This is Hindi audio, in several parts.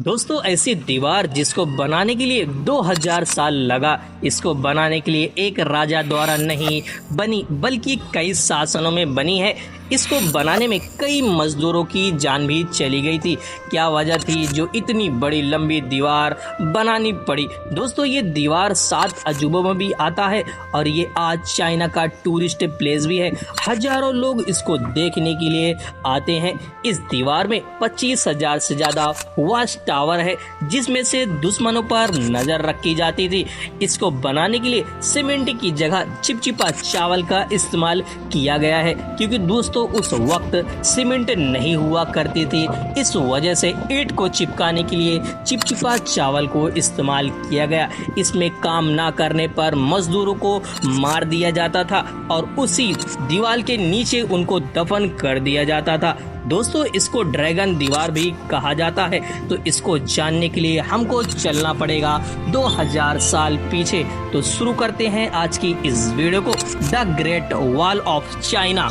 दोस्तों ऐसी दीवार जिसको बनाने के लिए 2000 साल लगा, इसको बनाने के लिए एक राजा द्वारा नहीं बनी बल्कि कई शासनों में बनी है। इसको बनाने में कई मजदूरों की जान भी चली गई थी। क्या वजह थी जो इतनी बड़ी लंबी दीवार बनानी पड़ी? दोस्तों ये दीवार 7 अजूबों में भी आता है और ये आज चाइना का टूरिस्ट प्लेस भी है। हजारों लोग इसको देखने के लिए आते हैं। इस दीवार में 25,000 से ज्यादा वॉच टावर है जिसमें से दुश्मनों पर नजर रखी जाती थी। इसको बनाने के लिए सीमेंट की जगह चिपचिपा चावल का इस्तेमाल किया गया है, क्योंकि दोस्तों उस वक्त सीमेंट नहीं हुआ करती थी। इस वजह से ईंट को चिपकाने के लिए चिपचिपा चावल को इस्तेमाल किया गया। इसमें काम ना करने पर मजदूरों को मार दिया जाता था और उसी दीवार के नीचे उनको दफन कर दिया जाता था। दोस्तों इसको ड्रैगन दीवार भी कहा जाता है। तो इसको जानने के लिए हमको चलना पड़ेगा 2000 साल पीछे। तो शुरू करते हैं आज की इस वीडियो को, the great wall of China.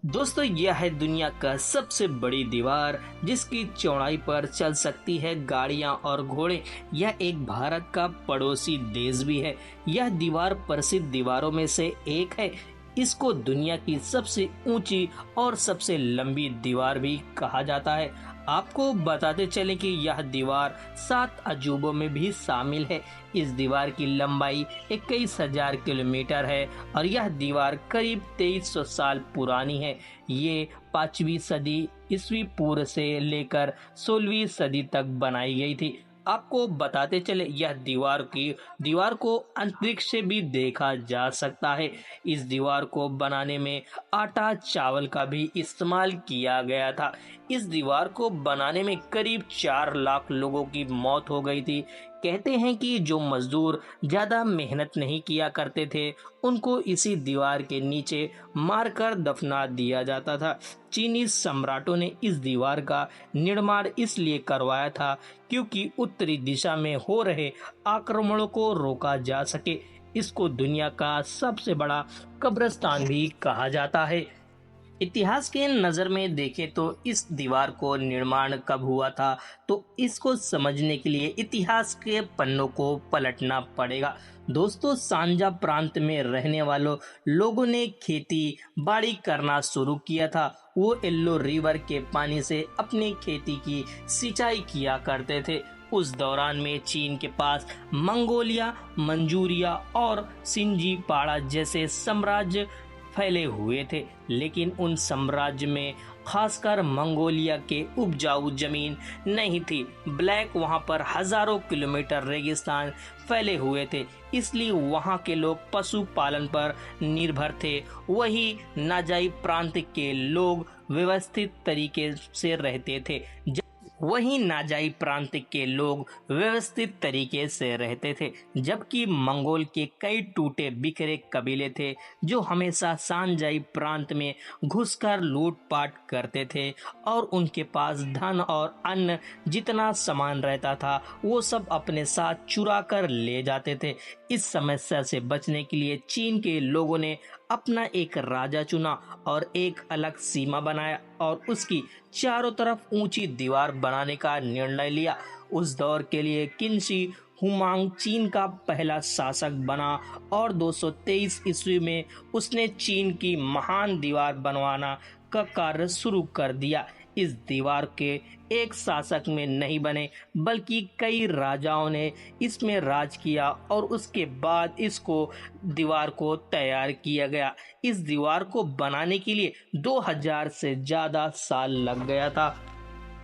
दोस्तों यह है दुनिया का सबसे बड़ी दीवार जिसकी चौड़ाई पर चल सकती है गाड़ियां और घोड़े। यह एक भारत का पड़ोसी देश भी है। यह दीवार प्रसिद्ध दीवारों में से एक है। इसको दुनिया की सबसे ऊंची और सबसे लंबी दीवार भी कहा जाता है। आपको बताते चलें कि यह दीवार 7 अजूबों में भी शामिल है। इस दीवार की लंबाई 21,000 किलोमीटर है और यह दीवार करीब 2300 साल पुरानी है। ये 5वीं सदी ईस्वी पूर्व से लेकर 16वीं सदी तक बनाई गई थी। आपको बताते चले यह दीवार को अंतरिक्ष से भी देखा जा सकता है। इस दीवार को बनाने में आटा चावल का भी इस्तेमाल किया गया था। इस दीवार को बनाने में करीब 4 लाख लोगों की मौत हो गई थी। कहते हैं कि जो मजदूर ज्यादा मेहनत नहीं किया करते थे उनको इसी दीवार के नीचे मारकर दफना दिया जाता था। चीनी सम्राटों ने इस दीवार का निर्माण इसलिए करवाया था क्योंकि उत्तरी दिशा में हो रहे आक्रमणों को रोका जा सके। इसको दुनिया का सबसे बड़ा कब्रिस्तान भी कहा जाता है। इतिहास के नज़र में देखें तो इस दीवार को निर्माण कब हुआ था, तो इसको समझने के लिए इतिहास के पन्नों को पलटना पड़ेगा। दोस्तों सांझा प्रांत में रहने वालों लोगों ने खेती बाड़ी करना शुरू किया था। वो एल्लो रिवर के पानी से अपनी खेती की सिंचाई किया करते थे। उस दौरान में चीन के पास मंगोलिया, मंचूरिया और सिंजी पाड़ा जैसे साम्राज्य फैले हुए थे, लेकिन उन साम्राज्य में खासकर मंगोलिया के उपजाऊ जमीन नहीं थी। ब्लैक वहां पर हजारों किलोमीटर रेगिस्तान फैले हुए थे, इसलिए वहां के लोग पशुपालन पर निर्भर थे। वही नाजाई प्रांत के लोग व्यवस्थित तरीके से रहते थे। वहीं नाजाई प्रांत के लोग व्यवस्थित तरीके से रहते थे, जबकि मंगोल के कई टूटे बिखरे कबीले थे जो हमेशा सांजाई प्रांत में घुसकर लूटपाट करते थे और उनके पास धन और अन्न जितना सामान रहता था वो सब अपने साथ चुरा कर ले जाते थे। इस समस्या से बचने के लिए चीन के लोगों ने अपना एक राजा चुना और एक अलग सीमा बनाया और उसकी चारों तरफ ऊंची दीवार बनाने का निर्णय लिया। उस दौर के लिए किन्शी हुमांग चीन का पहला शासक बना और 223 ईस्वी में उसने चीन की महान दीवार बनवाना का कार्य शुरू कर दिया। इस दीवार के एक शासक में नहीं बने बल्कि कई राजाओं ने इसमें राज किया और उसके बाद इसको दीवार को तैयार किया गया। इस दीवार को बनाने के लिए 2000 से ज्यादा साल लग गया था।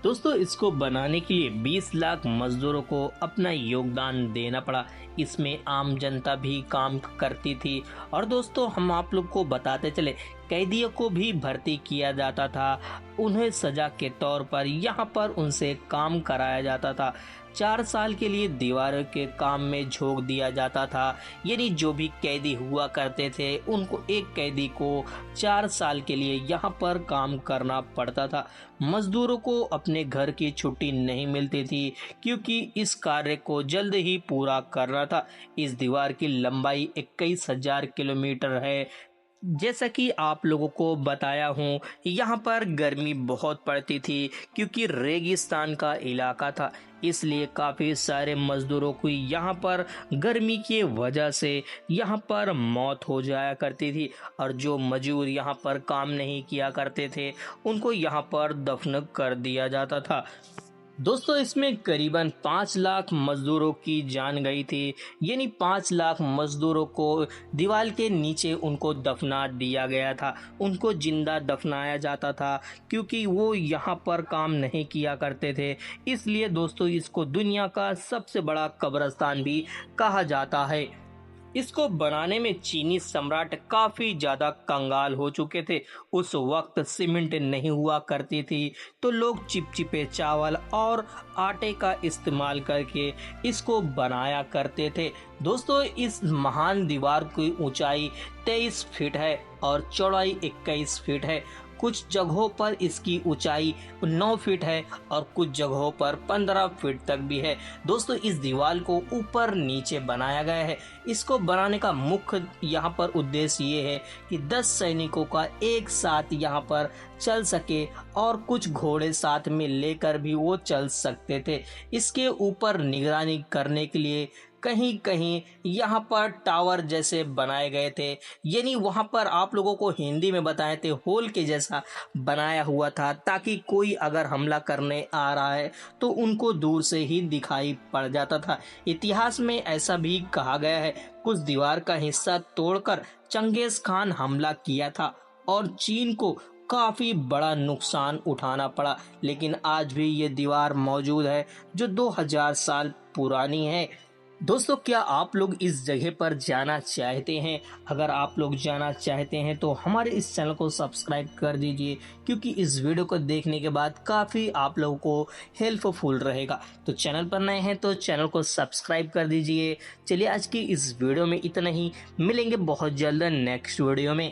दोस्तों इसको बनाने के लिए 20 लाख मजदूरों को अपना योगदान देना पड़ा। इसमें आम जनता भी काम करती थी और दोस्तों हम आप लोग को बताते चले कैदियों को भी भर्ती किया जाता था। उन्हें सजा के तौर पर यहाँ पर उनसे काम कराया जाता था। 4 साल के लिए दीवारों के काम में झोंक दिया जाता था, यानी जो भी कैदी हुआ करते थे उनको एक कैदी को 4 साल के लिए यहाँ पर काम करना पड़ता था। मजदूरों को अपने घर की छुट्टी नहीं मिलती थी क्योंकि इस कार्य को जल्द ही पूरा करना था। इस दीवार की लंबाई 21,000 किलोमीटर है। जैसा कि आप लोगों को बताया हूँ, यहाँ पर गर्मी बहुत पड़ती थी क्योंकि रेगिस्तान का इलाका था। इसलिए काफ़ी सारे मज़दूरों को यहाँ पर गर्मी की वजह से यहाँ पर मौत हो जाया करती थी, और जो मजदूर यहाँ पर काम नहीं किया करते थे उनको यहाँ पर दफन कर दिया जाता था। दोस्तों, इसमें करीबन 5 लाख मजदूरों की जान गई थी, यानी 5 लाख मजदूरों को दीवार के नीचे उनको दफना दिया गया था। उनको जिंदा दफनाया जाता था क्योंकि वो यहाँ पर काम नहीं किया करते थे। इसलिए दोस्तों, इसको दुनिया का सबसे बड़ा कब्रिस्तान भी कहा जाता है। इसको बनाने में चीनी सम्राट काफी ज्यादा कंगाल हो चुके थे। उस वक्त सीमेंट नहीं हुआ करती थी, तो लोग चिपचिपे चावल और आटे का इस्तेमाल करके इसको बनाया करते थे। दोस्तों, इस महान दीवार की ऊंचाई 23 फीट है और चौड़ाई 21 फीट है। कुछ जगहों पर इसकी ऊंचाई 9 फीट है और कुछ जगहों पर 15 फीट तक भी है। दोस्तों, इस दीवार को ऊपर नीचे बनाया गया है। इसको बनाने का मुख्य यहाँ पर उद्देश्य ये है कि 10 सैनिकों का एक साथ यहाँ पर चल सके, और कुछ घोड़े साथ में लेकर भी वो चल सकते थे। इसके ऊपर निगरानी करने के लिए कहीं कहीं यहाँ पर टावर जैसे बनाए गए थे, यानी वहाँ पर आप लोगों को हिंदी में बताए थे होल के जैसा बनाया हुआ था, ताकि कोई अगर हमला करने आ रहा है तो उनको दूर से ही दिखाई पड़ जाता था। इतिहास में ऐसा भी कहा गया है, कुछ दीवार का हिस्सा तोड़कर चंगेज खान हमला किया था और चीन को काफी बड़ा नुकसान उठाना पड़ा, लेकिन आज भी ये दीवार मौजूद है जो 2000 साल पुरानी है। दोस्तों, क्या आप लोग इस जगह पर जाना चाहते हैं? अगर आप लोग जाना चाहते हैं तो हमारे इस चैनल को सब्सक्राइब कर दीजिए, क्योंकि इस वीडियो को देखने के बाद काफ़ी आप लोगों को हेल्पफुल रहेगा। तो चैनल पर नए हैं तो चैनल को सब्सक्राइब कर दीजिए। चलिए, आज की इस वीडियो में इतना ही। मिलेंगे बहुत जल्द नेक्स्ट वीडियो में।